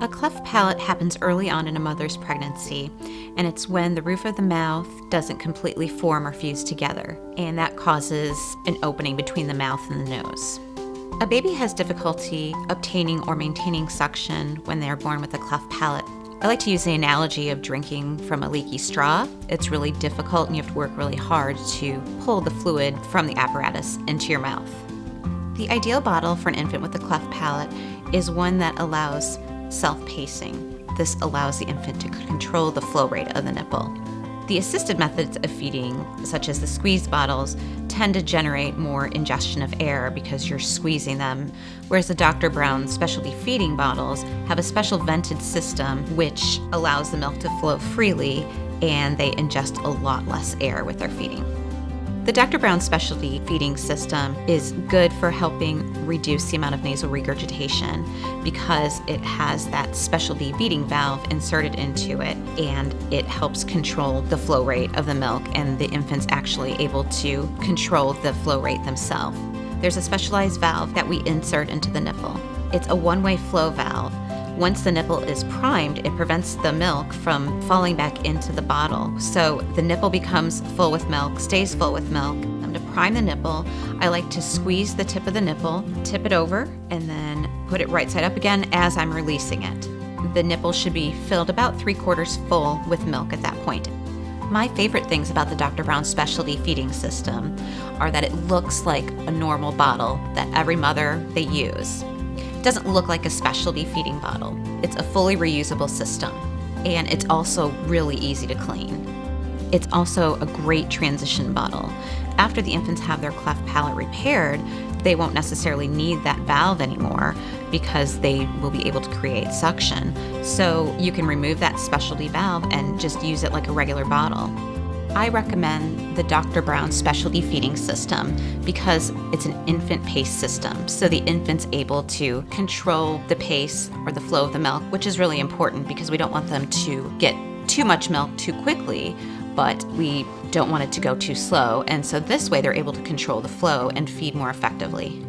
A cleft palate happens early on in a mother's pregnancy, and it's when the roof of the mouth doesn't completely form or fuse together, and that causes an opening between the mouth and the nose. A baby has difficulty obtaining or maintaining suction when they are born with a cleft palate. I like to use the analogy of drinking from a leaky straw. It's really difficult and you have to work really hard to pull the fluid from the apparatus into your mouth. The ideal bottle for an infant with a cleft palate is one that allows self-pacing. This allows the infant to control the flow rate of the nipple. The assisted methods of feeding, such as the squeeze bottles, tend to generate more ingestion of air because you're squeezing them, whereas the Dr. Brown specialty feeding bottles have a special vented system which allows the milk to flow freely and they ingest a lot less air with their feeding. The Dr. Brown specialty feeding system is good for helping reduce the amount of nasal regurgitation because it has that specialty feeding valve inserted into it, and it helps control the flow rate of the milk, and the infant's actually able to control the flow rate themselves. There's a specialized valve that we insert into the nipple. It's a one-way flow valve. Once the nipple is primed, it prevents the milk from falling back into the bottle. So the nipple becomes full with milk, stays full with milk. To prime the nipple, I like to squeeze the tip of the nipple, tip it over, and then put it right side up again as I'm releasing it. The nipple should be filled about 3/4 full with milk at that point. My favorite things about the Dr. Brown specialty feeding system are that it looks like a normal bottle that every mother they use. It doesn't look like a specialty feeding bottle. It's a fully reusable system, and it's also really easy to clean. It's also a great transition bottle. After the infants have their cleft palate repaired, they won't necessarily need that valve anymore because they will be able to create suction. So you can remove that specialty valve and just use it like a regular bottle. I recommend the Dr. Brown specialty feeding system because it's an infant pace system. So the infant's able to control the pace or the flow of the milk, which is really important because we don't want them to get too much milk too quickly, but we don't want it to go too slow. And so this way they're able to control the flow and feed more effectively.